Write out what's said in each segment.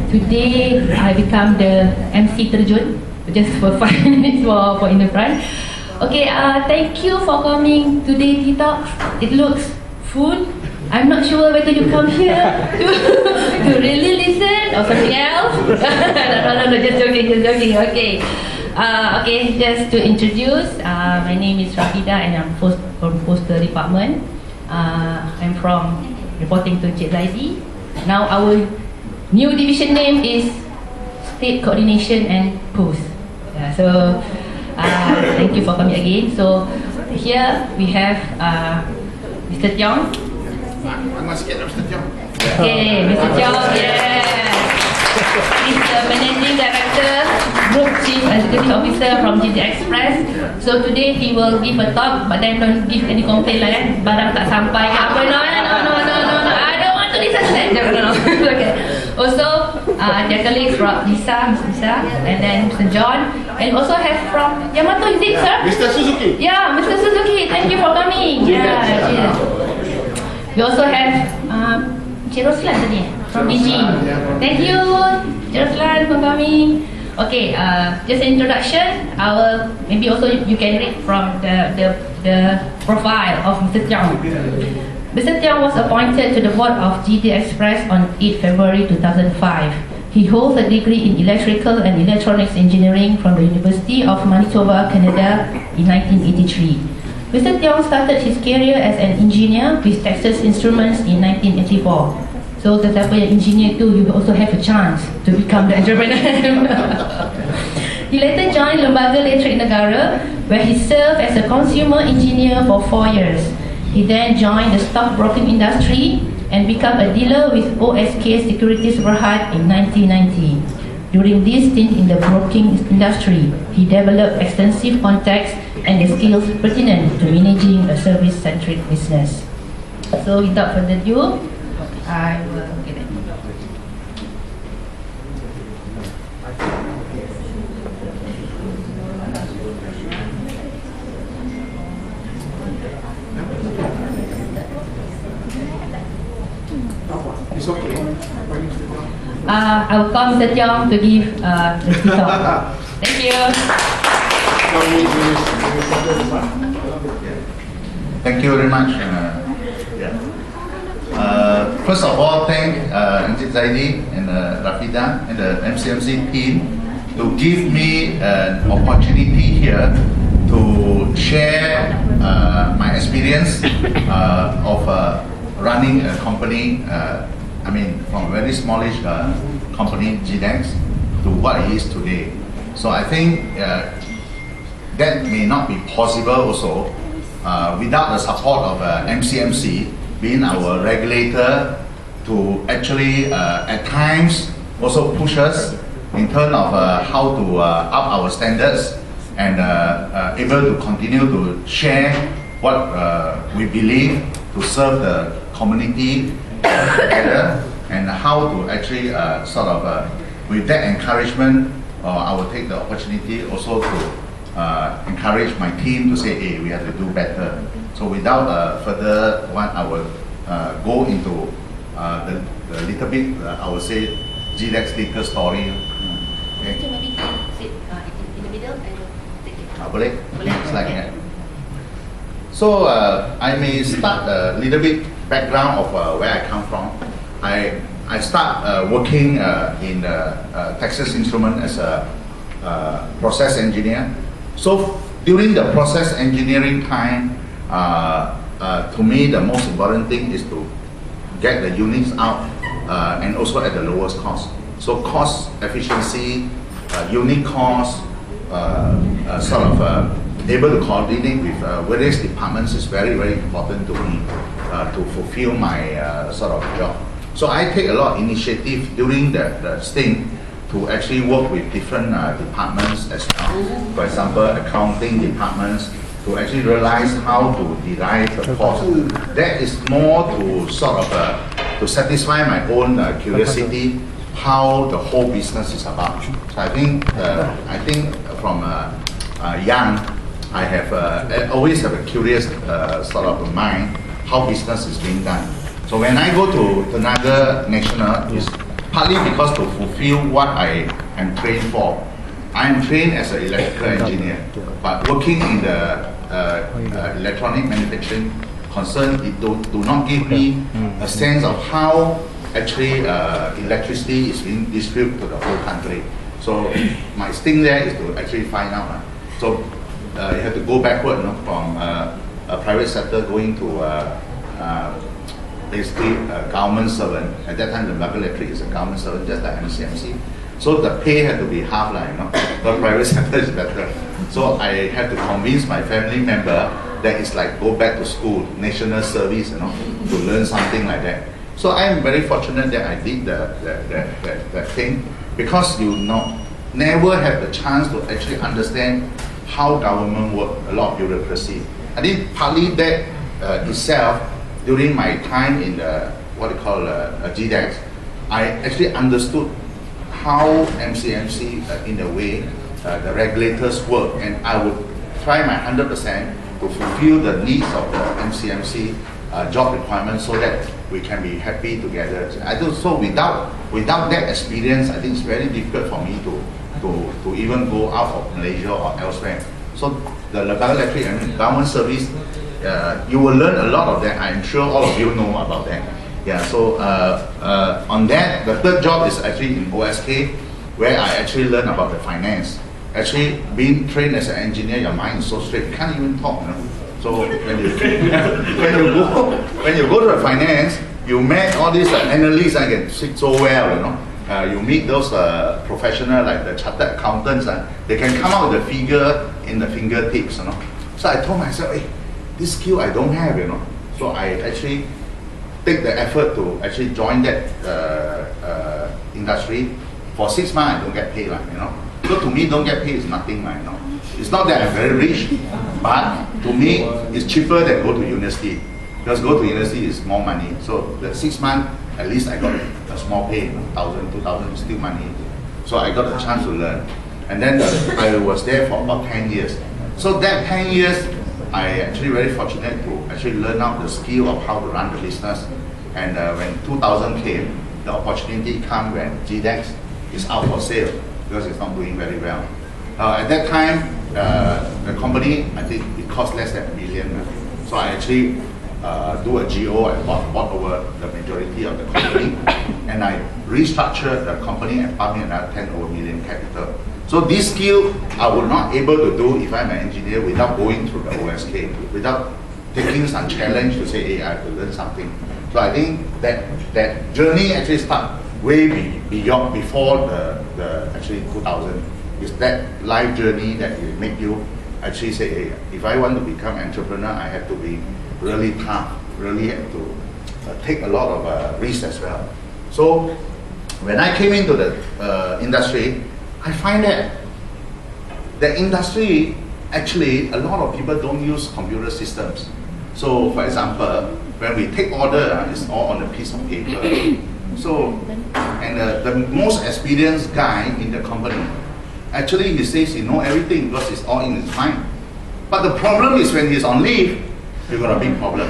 Today I become the MC terjun, just for 5 minutes for in the front. Okay, thank you for coming today, Teck. It looks full. I'm not sure whether you come here to really listen or something else. No, just joking. Okay. Okay, just to introduce, my name is Rafida and I'm from Poster Department. I'm from reporting to GDEX. Now our new division name is State Coordination and Post. So thank you for coming again. So here we have Mr. Teong. Okay, Mr. Teong, yes. He's the Managing Director, Group Chief Executive Officer from GDEX. So today he will give a talk, but then don't give any complaint lah barang tak sampai ke apa. No, I don't want to listen to that. No. Okay. Also, their colleagues from Lisa, and then Mr. John, and also have from Yamato, is it, sir? Mr. Suzuki. Yeah, Mr. Suzuki, thank you for coming. Yeah. We also have Cik Roslan tadi from DG. Thank you, Cik Roslan, for coming. Okay, just an introduction. Maybe also you can read from the profile of Mr. Teong. Mr. Teong was appointed to the board of GDEX on 8 February 2005. He holds a degree in electrical and electronics engineering from the University of Manitoba, Canada in 1983. Mr. Teong started his career as an engineer with Texas Instruments in 1984. So tetapi yang engineer tu, you also have a chance to become the entrepreneur. He later joined Lembaga Elektrik Negara, where he served as a consumer engineer for 4 years. He then joined the stockbroking industry and became a dealer with OSK Securities Berhad in 1990. During this stint in the broking industry, he developed extensive contacts and the skills pertinent to managing a service-centric business. So without further ado, I will get it. It's okay. I will call Mr. Teong to give the talk. Thank you. Thank you very much. First of all, thank Zaidi and Rafida and the MCMC team to give me an opportunity here to share my experience of running a company. From a very smallish company, GDEX, to what it is today. So I think that may not be possible also without the support of MCMC, being our regulator, to actually at times also push us in terms of how to up our standards and able to continue to share what we believe to serve the community together, and how to actually with that encouragement, I will take the opportunity also to encourage my team to say, hey, we have to do better. So without further one, I will go into the little bit, I would say, GDEX legal story. Okay. Maybe sit in the middle and take it. Boleh? It's like that. So I may start a little bit background of where I come from. I start working in Texas Instruments as a process engineer. So during the process engineering time, to me the most important thing is to get the units out and also at the lowest cost. So cost efficiency, unit cost, able to coordinate with various departments is very, very important to me to fulfill my job. So I take a lot of initiative during the stint to actually work with different departments as well. For example, accounting departments, to actually realize how to derive the cost. That is more to to satisfy my own curiosity, how the whole business is about. So I think from young, I have always have a curious mind how business is being done. So when I go to another national, partly because to fulfill what I am trained for. I am trained as an electrical engineer, but working in the electronic manufacturing concern, it do not give me a sense of how actually electricity is being distributed to the whole country. So my sting there is to actually find out. So you have to go backward, from a private sector going to basically a government servant. At that time, the laboratory is a government servant, just like MCMC. So the pay had to be half, the private sector is better. So I had to convince my family member that it's like go back to school, national service, to learn something like that. So I am very fortunate that I did that thing, because you never have the chance to actually understand how government work, a lot of bureaucracy. I think partly that itself, during my time in the, what they call GDEX, I actually understood how MCMC, in a way, the regulators work, and I would try my 100% to fulfill the needs of the MCMC job requirements so that we can be happy together. I do so without that experience, I think it's very difficult for me to even go out of Malaysia or elsewhere. So the laboratory and government service, you will learn a lot of that. I'm sure all of you know about that. Yeah, so on that, the third job is actually in OSK, where I actually learn about the finance. Actually, being trained as an engineer, your mind is so straight, you can't even talk. So when you go to the finance, you met all these analysts and can speak so well, you meet those professionals like the chartered accountants, they can come out with the figure in the fingertips, So I told myself, hey, this skill I don't have, So I actually take the effort to actually join that industry. For 6 months, I don't get paid, So to me, don't get paid is nothing, It's not that I'm very rich, but to me, it's cheaper than go to university. Because go to university is more money. So the 6 months, at least I got a small pay, 1,000, 2,000 is still money. So I got a chance to learn. And then I was there for about 10 years. So that 10 years, I actually very fortunate to actually learn out the skill of how to run the business. And when 2000 came, the opportunity came when GDEX is out for sale because it's not doing very well. At that time, the company, I think it cost less than $1 million. So I actually do a GO, I bought over the majority of the company, and I restructured the company and pumped in another 10 over million capital. So this skill I was not able to do if I'm an engineer without going through the OSK, without taking some challenge to say, hey, I have to learn something. So I think that journey actually started way beyond, before the actually 2000. It's that life journey that will make you actually say, hey, if I want to become an entrepreneur, I have to be really tough, really have to take a lot of risks as well. So when I came into the industry, I find that the industry, actually, a lot of people don't use computer systems. So for example, when we take order, it's all on a piece of paper. So, and the most experienced guy in the company, actually he says he knows everything because it's all in his mind. But the problem is when he's on leave, you've got a big problem.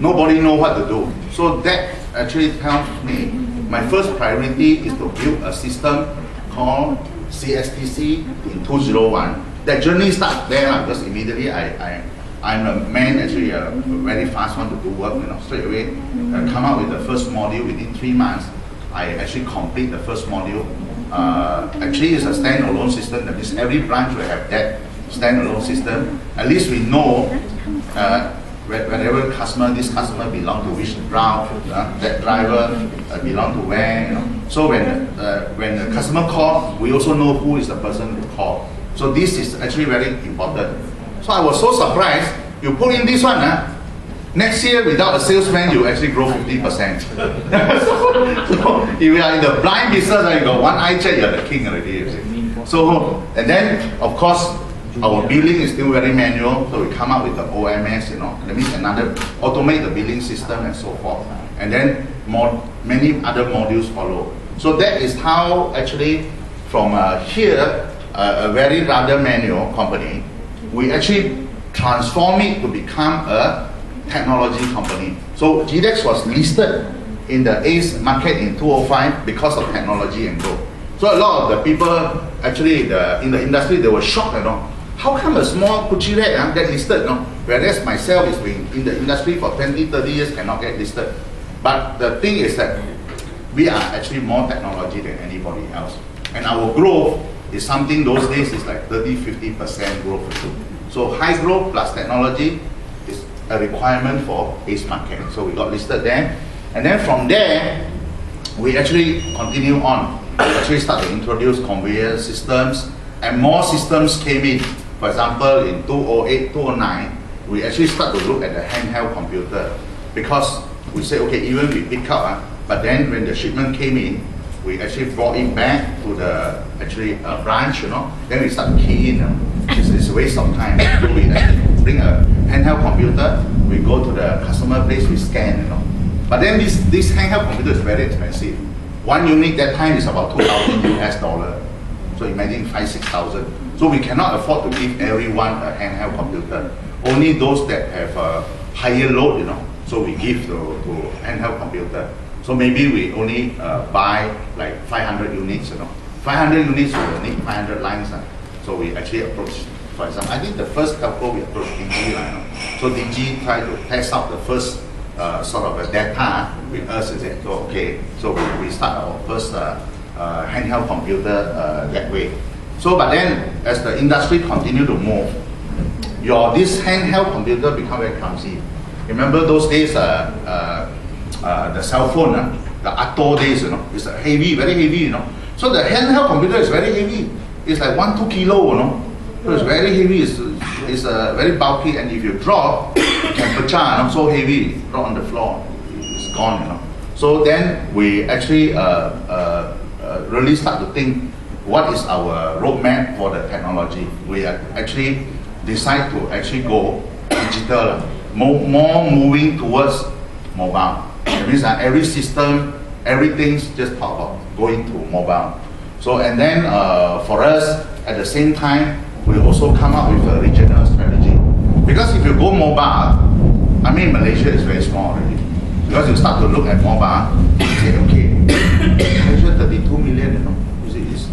Nobody knows what to do. So that actually tells me my first priority is to build a system called CSTC in 2001. That journey starts there because immediately I'm a man, actually a very fast one to do work, straight away. Come out with the first module within 3 months. I actually complete the first module. Actually it's a standalone system, that means every branch will have that standalone system. At least we know whenever this customer belong to which route, that driver belong to where, So when the customer call, we also know who is the person to call. So this is actually very important. So I was so surprised, you put in this one, next year without a salesman, you actually grow 50%. so if you are in the blind business, you got one eye check, you're the king already. You see. So, and then of course, our billing is still very manual, so we come up with the OMS, that means another automate the billing system and so forth. And then many other modules follow. So that is how actually from here, a very rather manual company, we actually transform it to become a technology company. So GDEX was listed in the ACE market in 2005 because of technology and growth. So a lot of the people actually in the industry, they were shocked, you know. How come a small Gucci rat get listed, you know? Whereas myself is been in the industry for 20, 30 years cannot get listed. But the thing is that we are actually more technology than anybody else. And our growth is something those days is like 30-50% growth too. So high growth plus technology is a requirement for ACE market. So we got listed there. And then from there, we actually continue on. We actually start to introduce conveyor systems, and more systems came in. For example, in 2008, 2009, we actually start to look at the handheld computer, because we say, okay, even we pick up, but then when the shipment came in, we actually brought it back to the branch, you know. Then we start to key in. It's a waste of time. So we actually bring a handheld computer. We go to the customer place, we scan, you know. But then this handheld computer is very expensive. One unit that time is about $2,000 US. So imagine 5,000-6,000. So we cannot afford to give everyone a handheld computer. Only those that have a higher load, you know. So we give to handheld computer. So maybe we only buy like 500 units, you know. 500 units, we will need 500 lines. So we actually approach, for example, I think the first couple we approached DG, you know. So DG tried to test out the first sort of a data with us. Is it? So okay, so we start our first handheld computer that way. So but then as the industry continue to move, this handheld computer become very clumsy. Remember those days, the cell phone, the Atto days, you know, it's heavy, very heavy, you know. So the handheld computer is very heavy. It's like 1-2 kilo, you know. So it's very heavy. It's very bulky, and if you drop, it can pecah, you know, so heavy, drop on the floor, it's gone, you know. So then we actually really start to think, what is our roadmap for the technology? We actually decide to actually go digital, more moving towards mobile. That means that every system, everything's just talk about going to mobile. So and then for us, at the same time, we also come up with a regional strategy. Because if you go mobile, I mean Malaysia is very small already. Because you start to look at mobile, you say, okay, Malaysia 32 million, you know,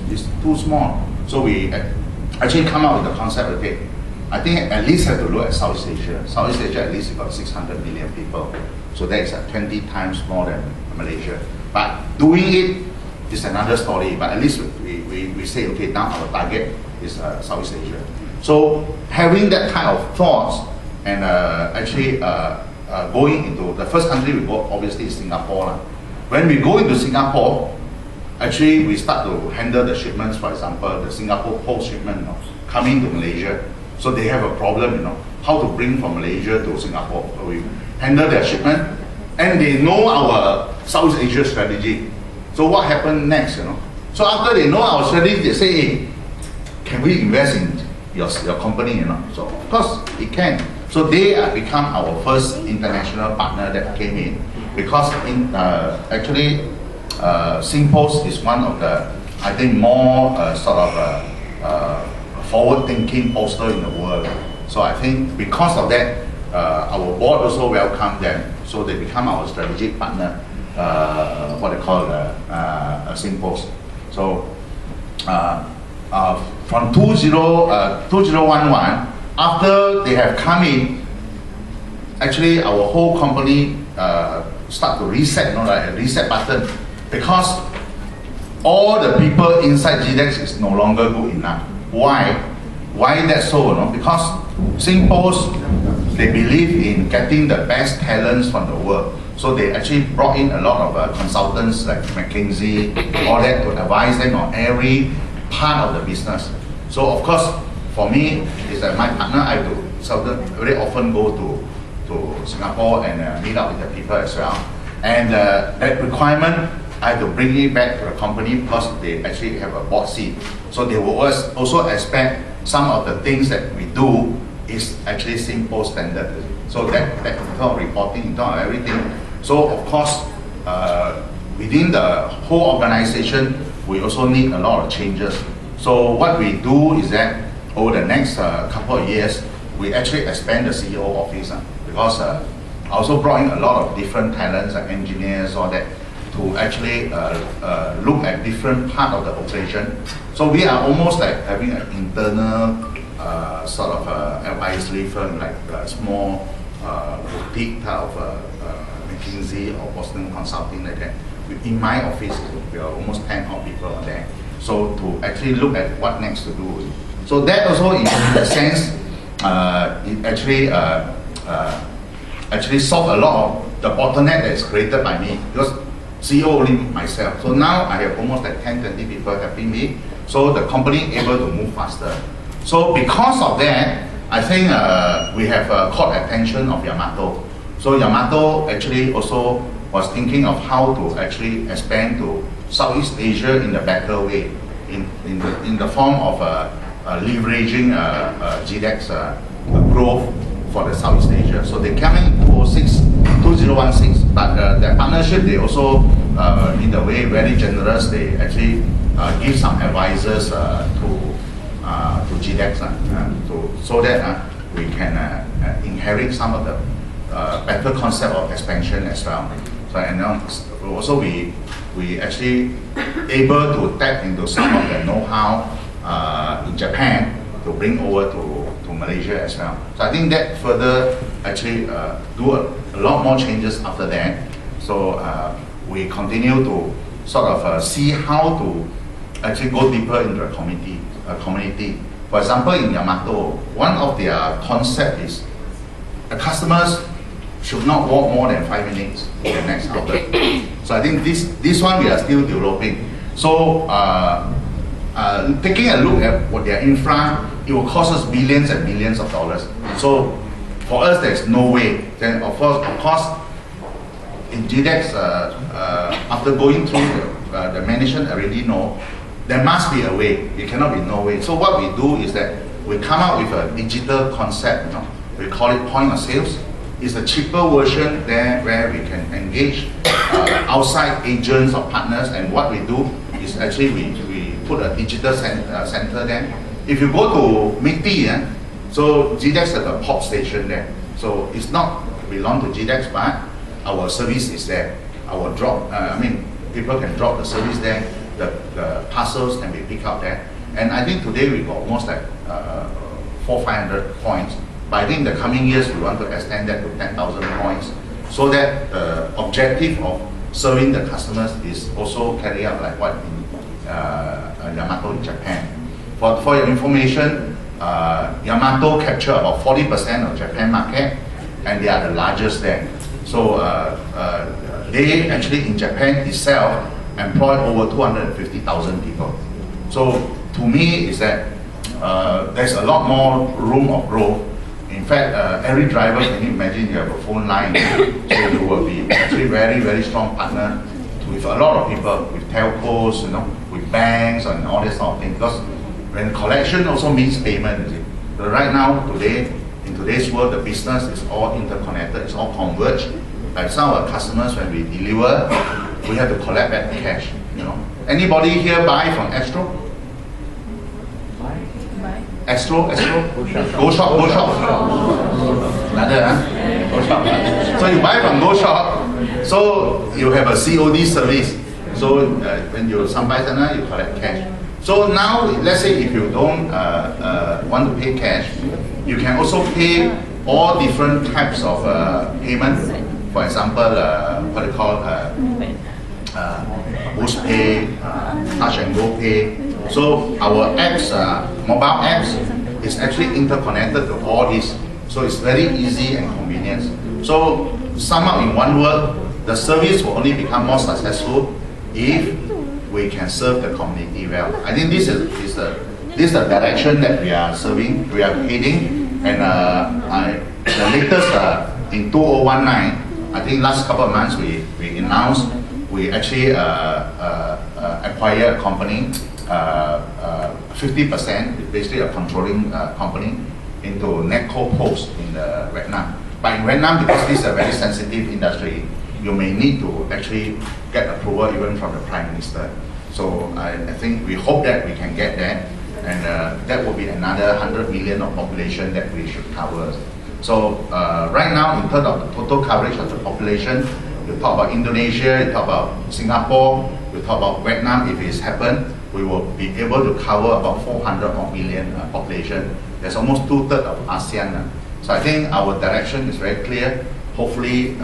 it's too small. So we actually come up with the concept, okay, I think at least have to look at Southeast Asia. Southeast Asia at least you got 600 million people. So that is 20 times more than Malaysia. But doing it is another story. But at least we say, okay, now our target is Southeast Asia. So having that kind of thoughts and actually going into the first country we go, obviously is Singapore. When we go into Singapore, actually we start to handle the shipments. For example, the Singapore Post shipment, you know, coming to Malaysia. So they have a problem, you know, how to bring from Malaysia to Singapore. So we handle their shipment, and they know our Southeast Asia strategy. So what happened next, you know? So after they know our strategy, they say, hey, can we invest in your company, you know? So of course it can. So they become our first international partner that came in, because actually SingPost is one of the, I think, more forward-thinking poster in the world. So I think because of that, our board also welcomed them. So they become our strategic partner, what they call SingPost. So from 2011, after they have come in, actually our whole company start to reset, you know, like a reset button, because all the people inside GDEX is no longer good enough. Why? Why that so? You know? Because SingPost, they believe in getting the best talents from the world. So they actually brought in a lot of consultants like McKinsey, all that, to advise them on every part of the business. So of course, for me, is that my partner, I have to very often go to Singapore and meet up with the people as well. And that requirement, I have to bring it back to the company, because they actually have a board seat. So they will also expect some of the things that we do is actually SingPost standard. So that in terms of reporting, in terms of everything. So of course, within the whole organization, we also need a lot of changes. So what we do is that over the next couple of years, we actually expand the CEO office, because also brought in a lot of different talents like engineers, all that, to actually look at different part of the operation. So we are almost like having an internal sort of advisory firm, like a small boutique type of McKinsey or Boston Consulting, like that. In my office, we are almost 10 odd people on there. So to actually look at what next to do. So that also, in a sense, it actually solved a lot of the bottleneck that is created by me, because CEO only myself. So now I have almost like 10-20 people helping me. So the company able to move faster. So because of that, I think we have caught attention of Yamato. So Yamato actually also was thinking of how to actually expand to Southeast Asia in a better way, in the form of leveraging GDEX growth for the Southeast Asia. So they came in 2016, but their partnership, they also, in a way, very generous. They actually give some advisors to GDEX so that we can inherit some of the better concept of expansion as well. So, and also we actually able to tap into some of the know-how in Japan to bring over to Malaysia as well. So I think that further actually do a lot more changes after that. So we continue to sort of see how to actually go deeper into the community. For example, in Yamato, one of their concept is the customers should not walk more than 5 minutes to the next outlet. So I think this one we are still developing. So taking a look at what their infra, it will cost us billions and billions of dollars. So for us, there's no way. Then of course, in GDEX, after going through the management already know, there must be a way. It cannot be no way. So what we do is that we come up with a digital concept. We call it point of sales. It's a cheaper version there where we can engage outside agents or partners. And what we do is actually we put a digital center there. If you go to Miti, so GDEX has a pop station there. So it's not belong to GDEX, but our service is there. Our drop, people can drop the service there. The parcels can be picked up there. And I think today we got almost like 400-500 points. But I think the coming years we want to extend that to 10,000 points, so that the objective of serving the customers is also carried out like what in Yamato in Japan. For your information, Yamato capture about 40% of Japan market, and they are the largest there. So they actually in Japan itself employ over 250,000 people. So to me is that there's a lot more room of growth. In fact, every driver, can you imagine you have a phone line, so you will be actually very, very strong partner with a lot of people, with telcos, with banks and all this sort of thing. Because when collection also means payment, but right now, today, in today's world, the business is all interconnected, it's all converged. Like some of our customers, when we deliver, we have to collect back the cash. Anybody here buy from Astro? Astro? Go shop. Another, Go shop. So you buy from Go shop, so you have a COD service. So when you somebody you collect cash. So now, let's say if you don't want to pay cash, you can also pay all different types of payment. For example, what they call Boost Pay, Touch and Go Pay. So our apps, mobile apps, is actually interconnected to all this. So it's very easy and convenient. So sum up in one word, the service will only become more successful if we can serve the community well. I think this is the direction that we are heading. And the latest in 2019, I think last couple of months we announced we actually acquired a company, 50%, basically a controlling company, into Netco Post in Vietnam. But in Vietnam, because this is a very sensitive industry, you may need to actually get approval even from the Prime Minister. So I think we hope that we can get that, and that will be another 100 million of population that we should cover. So right now, in terms of the total coverage of the population, you talk about Indonesia, you talk about Singapore, you talk about Vietnam. If it's happened, we will be able to cover about 400 million population. There's almost 2/3 of ASEAN. So I think our direction is very clear. Hopefully,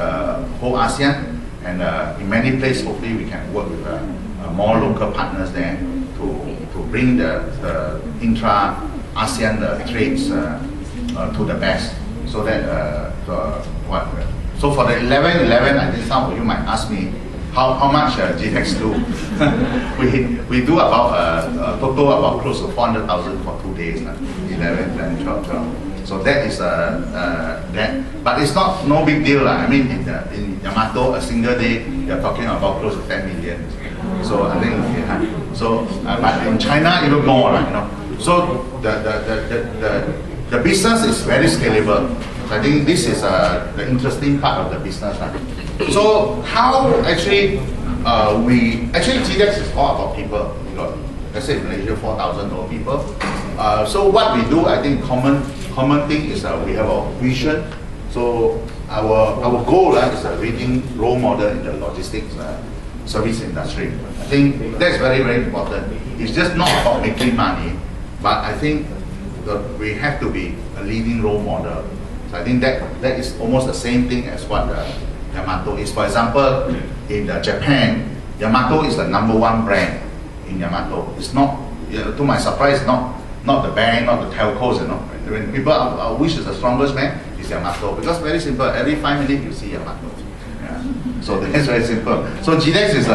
whole ASEAN, and in many places, hopefully we can work with more local partners there to bring the intra-ASEAN trades to the best. So that so for the 11/11, I think some of you might ask me how much GDEX do. we do about total about close to 400,000 for 2 days, 11, 12, 12. So that is that, but it's no big deal. I mean, in Yamato, a single day you're talking about close to 10 million. So I think but in China even more, you know. So the business is very scalable. I think this is the interesting part of the business. So how actually GDEX is all about people. We got, let's say in Malaysia, 4,000 old people. So what we do, I think common thing is we have a vision. So our goal is a leading role model in the logistics service industry. I think that's very, very important. It's just not about making money, but I think we have to be a leading role model. So I think that is almost the same thing as what Yamato is. For example, in Japan, Yamato is the #1 brand in Yamato. It's not, to my surprise, not the bank, not the telcos. When people which is the strongest brand, it's Yamato, because very simple. Every 5 minutes you see Yamato. Yeah. So that's very simple. So GDEX is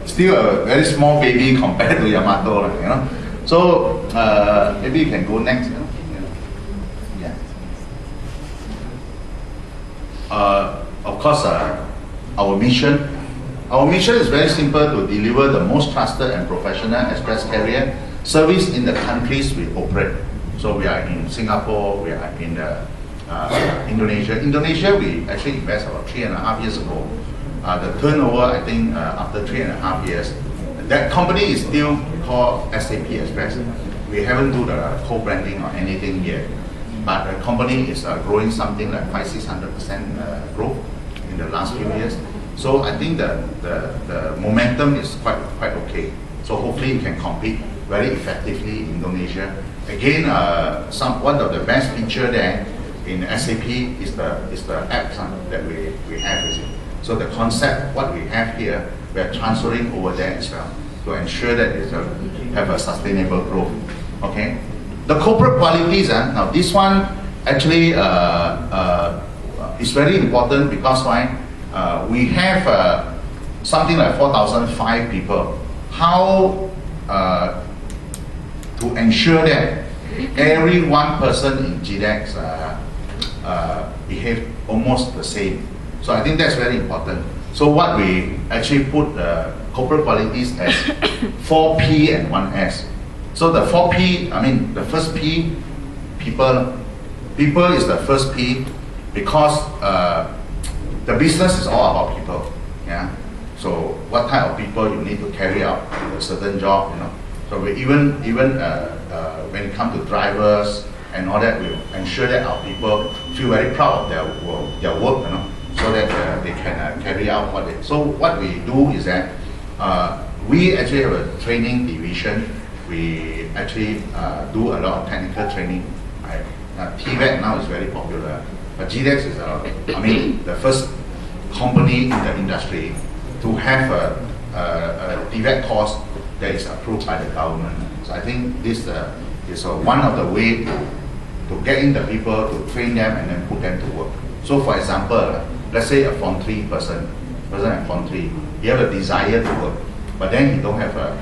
still a very small baby compared to Yamato, you know. So maybe you can go next. Yeah. Of course, our mission. Our mission is very simple: to deliver the most trusted and professional express carrier service in the countries we operate. So we are in Singapore, we are in Indonesia. Indonesia, we actually invest about 3.5 years ago. The turnover, I think, after 3.5 years, that company is still called SAP Express. We haven't do the co-branding or anything yet, but the company is growing something like 500-600% growth in the last few years. So I think the momentum is quite okay. So hopefully we can compete very effectively in Indonesia. Again, one of the best feature there in SAP is the apps that we have. So the concept, what we have here, we are transferring over there as well to ensure that it have a sustainable growth. Okay. The corporate qualities, now this one actually is very important because why? We have something like 4,005 people. How to ensure that every one person in GDEX behave almost the same. So I think that's very important. So what we actually put corporate qualities as 4P and 1S. So the 4P, I mean the first P, people is the first P, because the business is all about people. Yeah. So what type of people you need to carry out a certain job, you know. So we even when it comes to drivers and all that, we ensure that our people feel very proud of their work, you know, so that they can carry out what they. So what we do is that we actually have a training division. We actually do a lot of technical training. TVET now is very popular, but GDEX is the first company in the industry to have a TVET course that is approved by the government. So I think this is one of the way to get in the people, to train them and then put them to work. So for example, let's say a Form 3 person at Form 3, he have a desire to work, but then he don't have a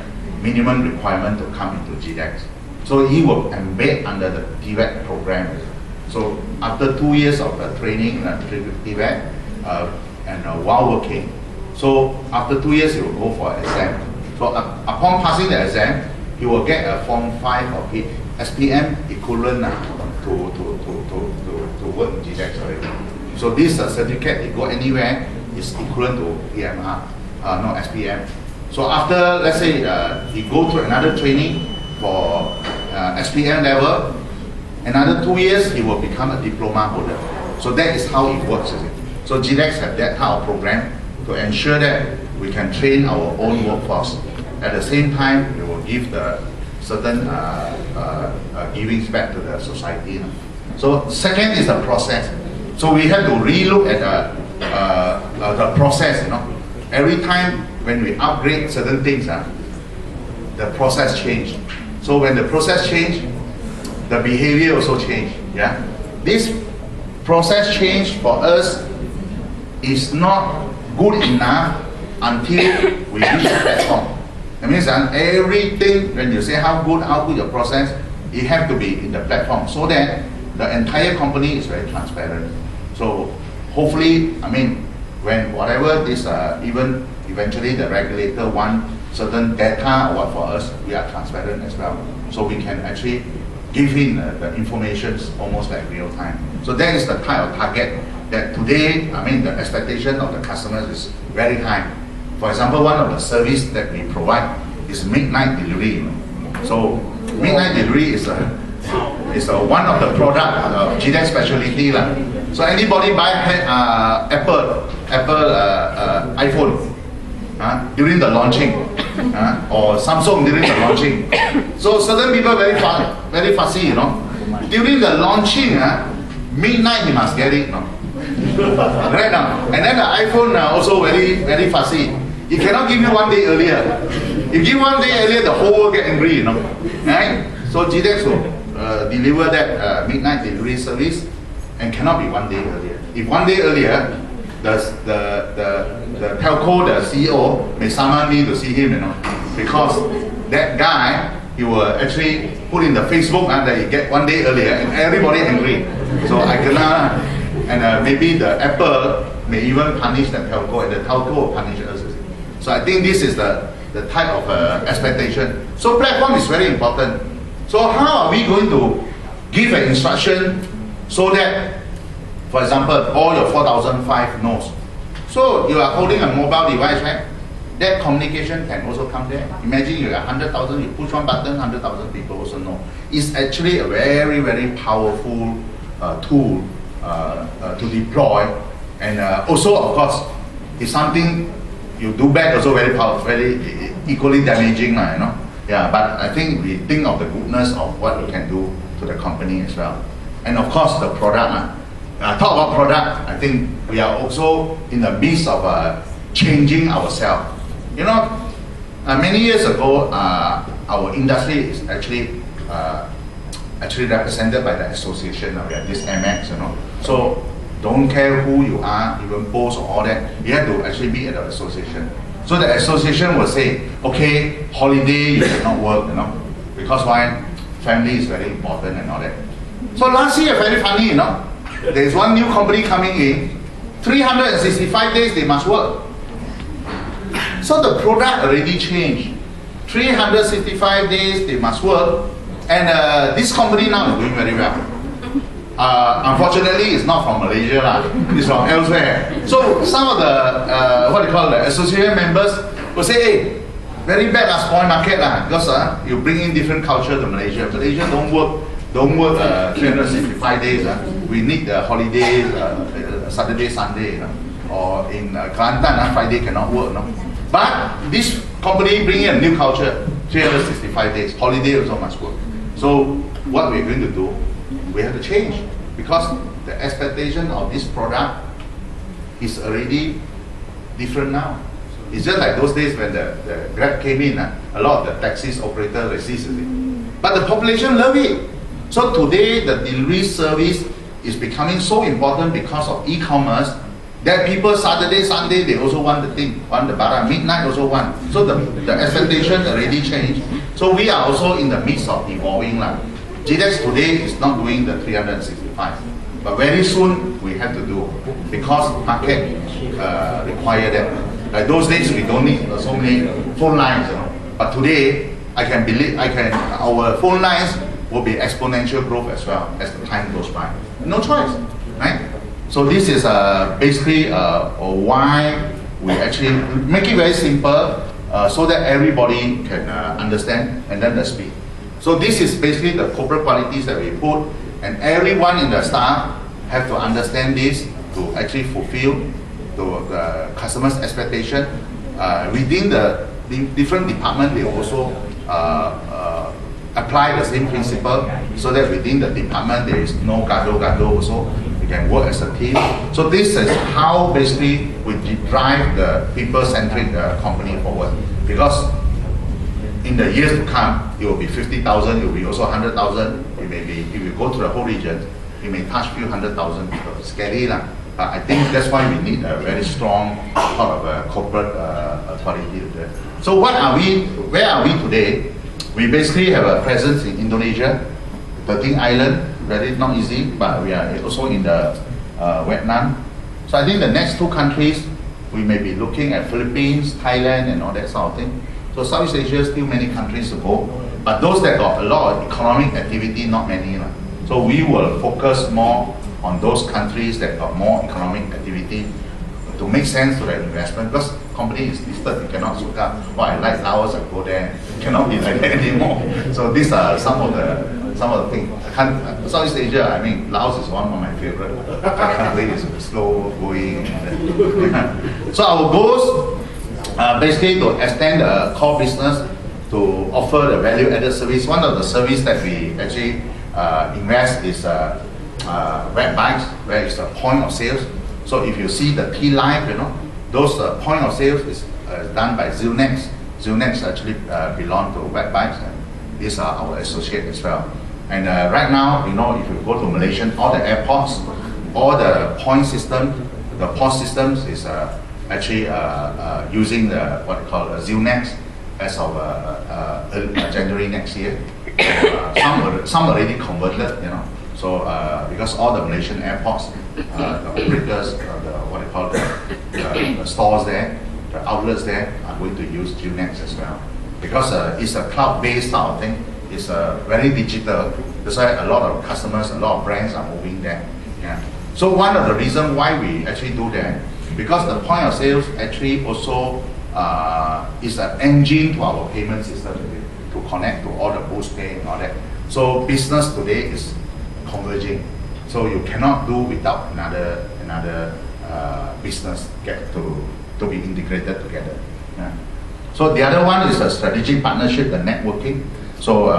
minimum requirement to come into GDEX. So he will embed under the TVET program. So after 2 years of training TVET and while working, so after 2 years he will go for an exam. So upon passing the exam, he will get a Form 5 or SPM equivalent to work in GDEX already. So this certificate, he go anywhere, is equivalent to PMR, not SPM. So after, let's say, he go through another training for SPM level, another 2 years, he will become a diploma holder. So that is how it works. You see. So GDEX have that kind of program to ensure that we can train our own workforce. At the same time, we will give the certain givings back to the society. You know. So second is the process. So we have to relook at the process. You know, every time when we upgrade certain things, the process change. So when the process change, the behavior also change. Yeah, this process change for us is not good enough until we reach the platform. That means everything, when you say how good your process, it have to be in the platform so that the entire company is very transparent. So hopefully, I mean, when whatever this, even eventually the regulator want certain data or what for us, we are transparent as well. So we can actually give in the information almost like real time. So that is the type of target that today, I mean, the expectation of the customers is very high. For example, one of the service that we provide is midnight delivery. So midnight delivery is one of the product of GDEX specialty. So anybody buy Apple iPhone during the launching or Samsung during the launching. So certain people very fussy, you know. During the launching, midnight he must get it, you know. Right now, and then the iPhone also very fussy. He cannot give you 1 day earlier. If you give 1 day earlier, the whole world get angry, you know. Right? So GDEX will deliver that midnight delivery service, and cannot be 1 day earlier. If 1 day earlier, the telco, the CEO may summon me to see him, you know, because that guy, he will actually put in the Facebook that he get 1 day earlier, and everybody angry. So I cannot, and maybe the Apple may even punish the telco, and the telco will punish us. So I think this is the type of expectation. So platform is very important. So how are we going to give an instruction so that, for example, all your 4005 knows? So you are holding a mobile device, right? That communication can also come there. Imagine you are 100,000, you push one button, 100,000 people also know. It's actually a very powerful tool to deploy, and also of course, it's something you do bad also very equally damaging, you know. Yeah, but I think we think of the goodness of what we can do to the company as well. And of course the product. Talk about product, I think we are also in the midst of changing ourselves. You know, many years ago, our industry is actually represented by the association. We have this MX, you know. So don't care who you are, even post or all that, you have to actually be at the association. So the association will say, okay, holiday you cannot work, you know, because why? Family is very important and all that. So last year, very funny, you know, there is one new company coming in, 365 days they must work. So the product already changed. 365 days they must work, and this company now is doing very well. Unfortunately, it's not from Malaysia, it's from elsewhere. So some of the association members will say, hey, very bad spoil market because you bring in different culture to Malaysia. Malaysia don't work 365 days. We need the holidays, Saturday, Sunday, or in Kelantan, Friday cannot work. But this company bring in a new culture, 365 days, holiday also must work. So what we're going to do, we have to change, because the expectation of this product is already different now. It's just like those days when the Grab came in, a lot of the taxis operators resisted it. But the population love it. So today the delivery service is becoming so important because of e-commerce that people Saturday, Sunday, they also want the thing, want the barang, midnight also want. So the expectation already changed. So we are also in the midst of evolving. GDEX today is not doing the 365, but very soon we have to do, because market require that. Like those days we don't need so many phone lines, you know. But today our phone lines will be exponential growth as well as the time goes by. No choice, right? So this is basically why we actually make it very simple so that everybody can understand, and then the speed. So this is basically the corporate qualities that we put, and everyone in the staff have to understand this to actually fulfill the customer's expectation. Within the different department, they also apply the same principle, so that within the department there is no gado also. We can work as a team. So this is how basically we drive the people-centric company forward. Because in the years to come, it will be 50,000, it will be also 100,000. It may be, if you go to the whole region, it may touch few 100,000 people. Scary lah. But I think that's why we need a very strong part of a corporate authority there. So what are we? Where are we today? We basically have a presence in Indonesia, 13 islands. Very not easy, but we are also in the Vietnam. So I think the next two countries we may be looking at Philippines, Thailand, and all that sort of thing. So Southeast Asia still many countries to go, but those that got a lot of economic activity, not many. So we will focus more on those countries that got more economic activity to make sense to the investment, because company is listed, you cannot look up, oh, I like Laos, I go there. It cannot be like that anymore. So these are some of the things. Southeast Asia, I mean, Laos is one of my favorite. I can't believe it's slow going. So our goals basically to extend the core business, to offer the value-added service. One of the service that we actually invest is web bikes, where it's a point of sales. So if you see the T Live, those point of sales is done by GDEX. GDEX actually belong to web bikes, and these are our associate as well. And right now, if you go to Malaysia, all the airports, all the point system, the POS systems is actually using the what they call GDEX as of January next year. Some already converted, So because all the Malaysian airports, the operators, what they call the stores there, the outlets there are going to use GDEX as well. Because it's a cloud-based sort of thing. It's very digital. That's why a lot of customers, a lot of brands are moving there. Yeah. So one of the reasons why we actually do that, because the point of sales actually also is an engine to our payment system to connect to all the boost pay and all that. So business today is converging. So you cannot do without another business get to be integrated together. Yeah. So the other one is a strategic partnership, the networking. So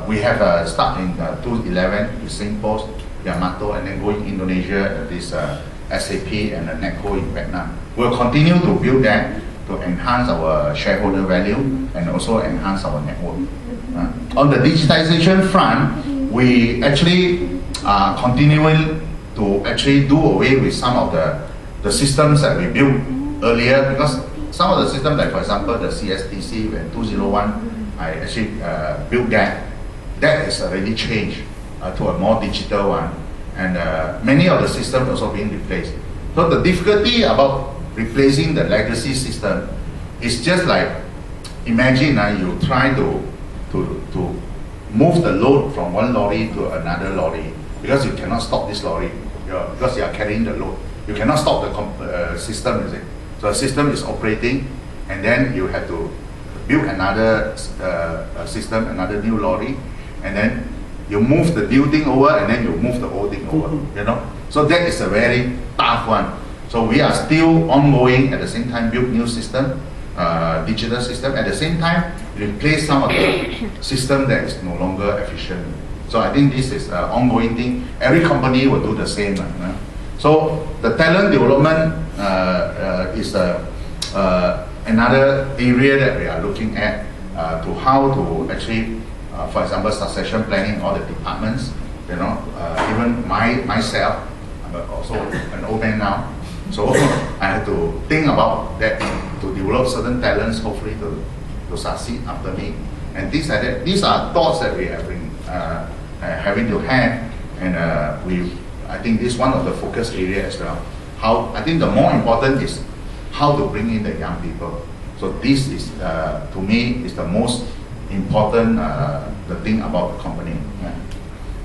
we have start in 2011 with Singpost, Yamato, and then going Indonesia, this SAP and NetCo in Vietnam. We'll continue to build that to enhance our shareholder value and also enhance our network. On the digitization front, we actually are continuing to actually do away with some of the systems that we built earlier, because some of the systems, like for example the CSTC when 201, I actually built that has already changed to a more digital one, and many of the systems also being replaced. So the difficulty about replacing the legacy system is just like, imagine you try to move the load from one lorry to another lorry, because you cannot stop this lorry, because you are carrying the load. You cannot stop the system, is it? So the system is operating, and then you have to build another system, another new lorry, and then you move the new thing over, and then you move the old thing over, So that is a very tough one. So we are still ongoing, at the same time build new system, digital system, at the same time replace some of the system that is no longer efficient. So I think this is an ongoing thing. Every company will do the same. So the talent development is another area that we are looking at, to how to actually, for example, succession planning all the departments. Even myself, I'm also an old man now, so I have to think about that to develop certain talents, hopefully to succeed after me. And things like that. These are thoughts that we have been having to have, and I think this is one of the focus area as well. I think the more important is how to bring in the young people. So this is, to me, is the most important the thing about the company. Yeah.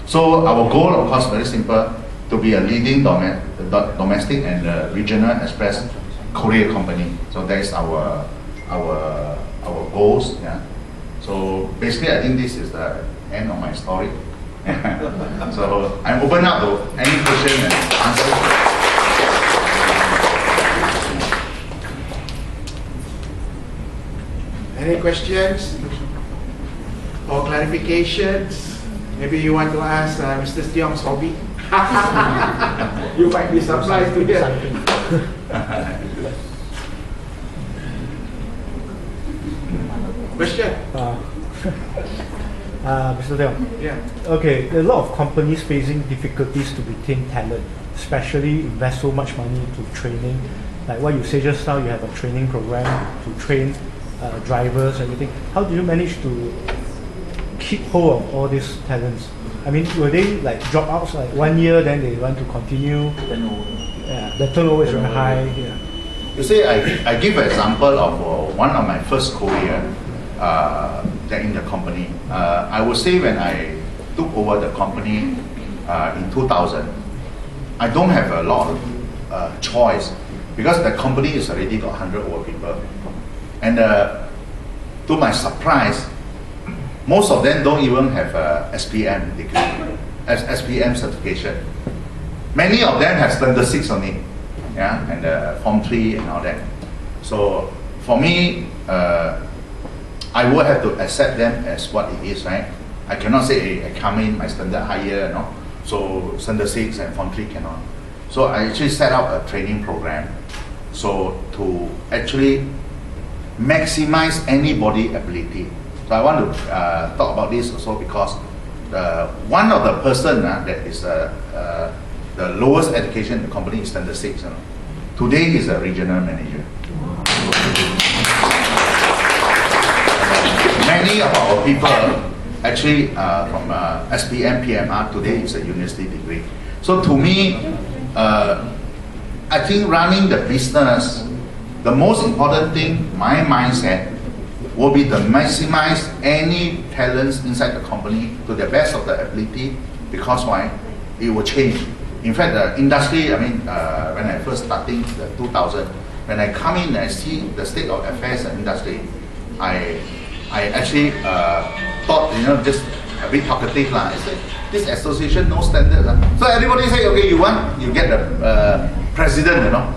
So our goal, of course, very simple, to be a leading domestic and regional express courier company. So that is our goals. Yeah. So basically, I think this is the end of my story. So I'm open up to any question and answer. Any questions or clarifications? Maybe you want to ask Mr. Teong's hobby. You might be surprised to hear. Question? Mr. Teong. Yeah. Okay, a lot of companies facing difficulties to retain talent, especially invest so much money to training. Like what you say just now, you have a training program to train drivers, everything. How do you manage to keep hold of all these talents? I mean, were they like dropouts like 1 year, then they want to continue? Yeah, the turnover is very high. Yeah. You see, I give an example of one of my first career in the company. I would say when I took over the company in 2000, I don't have a lot of choice because the company is already got 100 over people. And to my surprise, most of them don't even have a SPM degree, SPM certification. Many of them have standard 6 only, yeah, and Form 3 and all that. So for me, I will have to accept them as what it is, right? I cannot say, hey, I come in, my standard higher, you know, so standard 6 and Form 3 cannot. So I actually set up a training program, so to actually maximize anybody's ability. So I want to talk about this also because one of the person that is the lowest education in the company is standard 6. You know. Today he's a regional manager. Many of our people actually from SPM, PMR, today is a university degree. So to me, I think running the business, the most important thing, my mindset, will be to maximize any talents inside the company to the best of the ability, because why? It will change. In fact, the industry, I mean, when I first starting the 2000, when I come in and I see the state of affairs and industry, I actually thought, you know, just a bit talkative lah. I said, this association no standards. So everybody say, okay, you get the president, you know.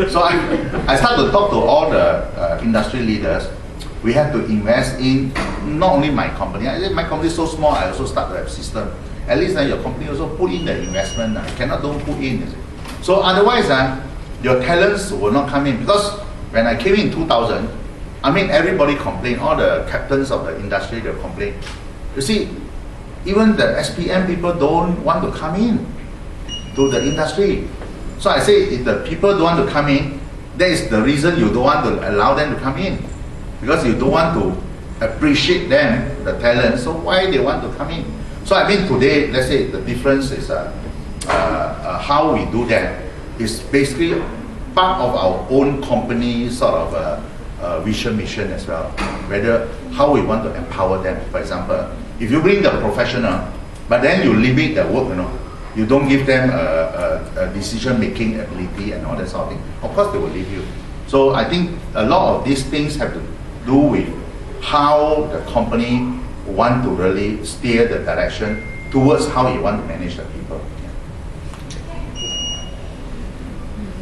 So I start to talk to all the industry leaders. We have to invest in not only my company. My company is so small, I also start to have system. At least your company also put in the investment. Cannot don't put in. So otherwise, your talents will not come in. Because when I came in 2000, I mean everybody complained. All the captains of the industry, they complain. You see, even the SPM people don't want to come in to the industry. So I say, if the people don't want to come in, that is the reason you don't want to allow them to come in. Because you don't want to appreciate them, the talent, so why they want to come in? So I mean today, let's say the difference is how we do that is basically part of our own company sort of vision, mission as well. Whether how we want to empower them. For example, if you bring the professional, but then you limit the work, you know, you don't give them a decision-making ability and all that sort of thing, of course they will leave you. So I think a lot of these things have to do with how the company want to really steer the direction towards how you want to manage the people.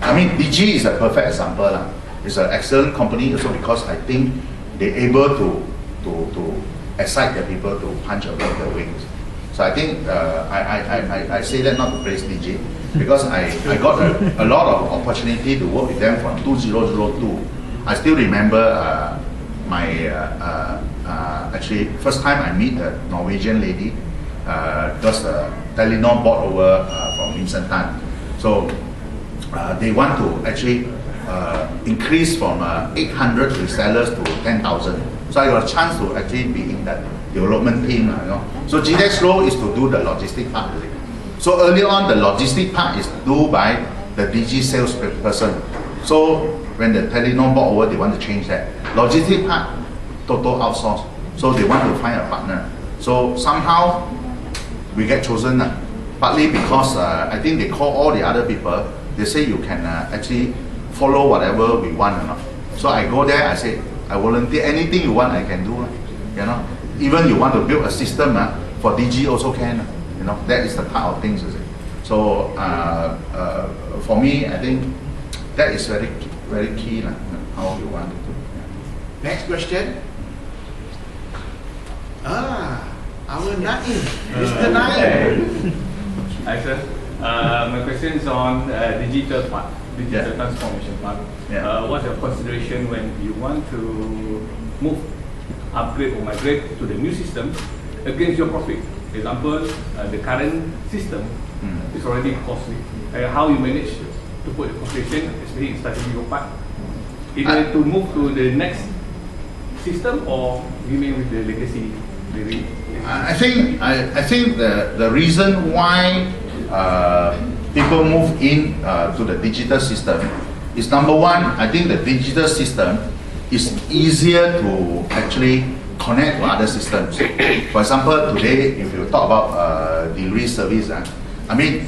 I mean, DG is a perfect example. It's an excellent company also because I think they're able to excite the people to punch above their wings. So I think I say that not to praise DG because I got a lot of opportunity to work with them from 2002. I still remember my actually first time I meet the Norwegian lady because Telenor bought over from Vincent Tan. So they want to actually increase from 800 resellers to 10,000. So I got a chance to actually be in that development team. You know. So GDEX role is to do the logistic part. So early on, the logistic part is done by the DG sales person. So when the Telenor bought over, they want to change that. Logistic part, total outsource. So they want to find a partner. So somehow we get chosen, partly because I think they call all the other people. They say you can actually follow whatever we want. You know? So I go there, I say, I volunteer, anything you want I can do. You know? Even you want to build a system for DG also can. You know, that is the type of things. You see. So for me, I think that is very key, like, how you want to do. Next question. Our Naim, Mr. Naim. Hi sir. My question is on digital part, digital transformation part. Yeah. What's your consideration when you want to move, upgrade or migrate to the new system against your profit? For example, the current system is already costly. How you manage to put the calculation, especially in strategic part, either to move to the next system or remain with the legacy. I think the reason why people move in to the digital system is, number one, I think the digital system is easier to actually connect to other systems. For example, today, if you talk about delivery service, I mean,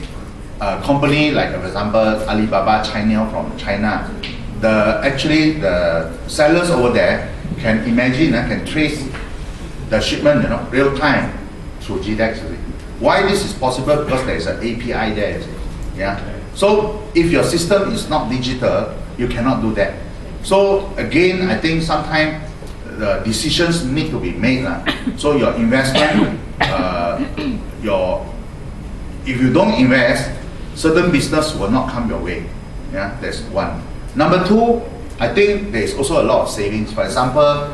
a company like, for example, Alibaba China from China, the sellers over there can imagine, can trace the shipment, you know, real time through GDEX. Why this is possible? Because there is an API there. Yeah. So if your system is not digital, you cannot do that. So again, I think sometimes the decisions need to be made. So your investment, if you don't invest, certain business will not come your way. Yeah, that's one. Number two, I think there is also a lot of savings. For example,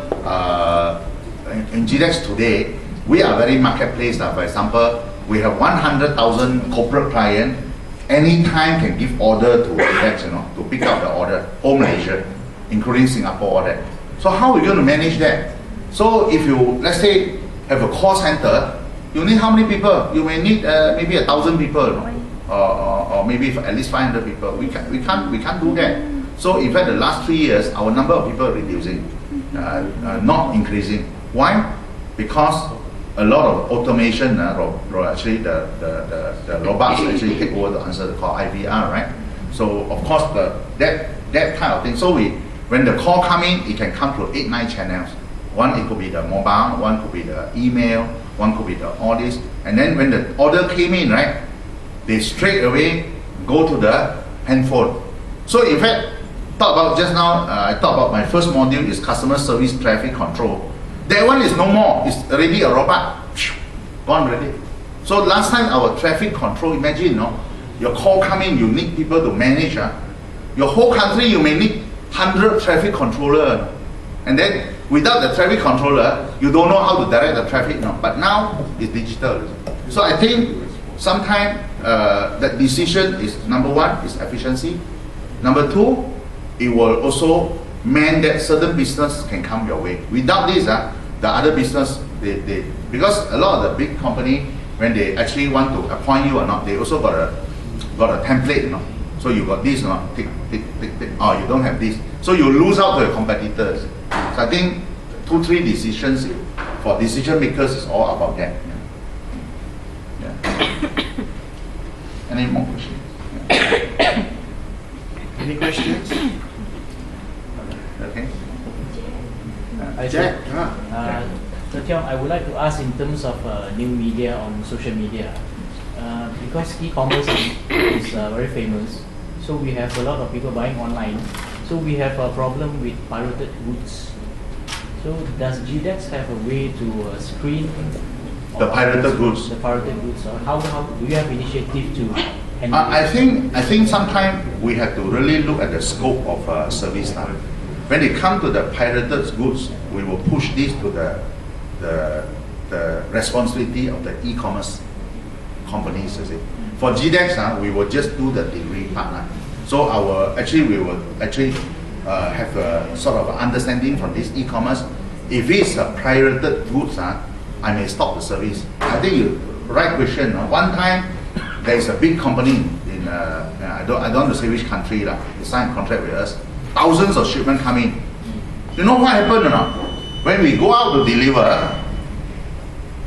in GDEX today, we are very marketplace. For example, we have 100,000 corporate clients. Anytime can give order to GDEX, you know, to pick up the order, whole Malaysia, including Singapore order. So how are we going to manage that? So if you, let's say, have a call center, you need how many people? You may need maybe 1,000 people, you know? or maybe at least 500 people. We can't do that. So in fact, the last 3 years, our number of people reducing, not increasing. Why? Because a lot of automation, actually the robots actually take over to answer the call, IVR, right? So of course that kind of thing. So when the call come in, it can come through 8-9 channels. One, it could be the mobile, one could be the email, one could be the all this. And then when the order came in, right, they straight away go to the handphone. So in fact, talk about just now, I talked about my first module is customer service traffic control. That one is no more, it's already a robot, gone already. So last time our traffic control, imagine, you know, your call come in, you need people to manage. Your whole country, you may need 100 traffic controller. And then without the traffic controller, you don't know how to direct the traffic. No. But now it's digital. So I think sometimes that decision is, number one, is efficiency. Number two, it will also mean that certain business can come your way. Without this, the other business, they because a lot of the big company, when they actually want to appoint you or not, they also got a template, you know. So you got this, you know, tick, tick, tick, tick. Oh, you don't have this. So you lose out to your competitors. So I think 2-3 decisions for decision makers is all about that. Yeah. Any more questions? Yeah. Any questions? Okay. Jack. Teong, I would like to ask in terms of new media on social media, because e-commerce is very famous, so we have a lot of people buying online, so we have a problem with pirated goods. So does GDEX have a way to screen The pirated goods. The pirated goods, or how do you have initiative to handle I think sometimes we have to really look at the scope of service now. When it comes to the pirated goods, we will push this to the responsibility of the e-commerce companies. You see. For GDEX, we will just do the delivery part. So we will actually have a sort of understanding from this e-commerce. If it's a pirated goods, I may stop the service. I think you right question. One time there is a big company in I don't want to say which country they signed a contract with us. Thousands of shipments coming. You know what happened or not? When we go out to deliver,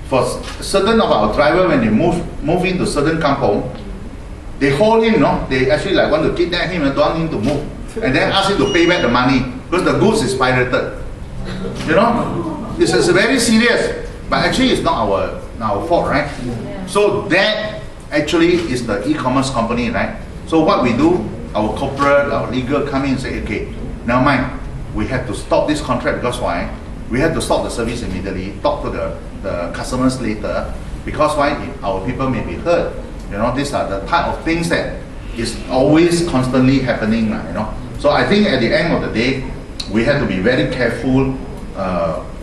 for certain of our drivers, when they move into certain kampong, they hold him, no? They actually like want to kidnap him and don't want him to move. And then ask him to pay back the money because the goods is pirated. You know? This is very serious. But actually it's not our fault, right? So that actually is the e-commerce company, right? So what we do, our corporate, our legal come in and say, okay, never mind, we have to stop this contract because why? We have to stop the service immediately, talk to the customers later, because why? Our people may be hurt. You know, these are the type of things that is always constantly happening, you know. So I think at the end of the day, we have to be very careful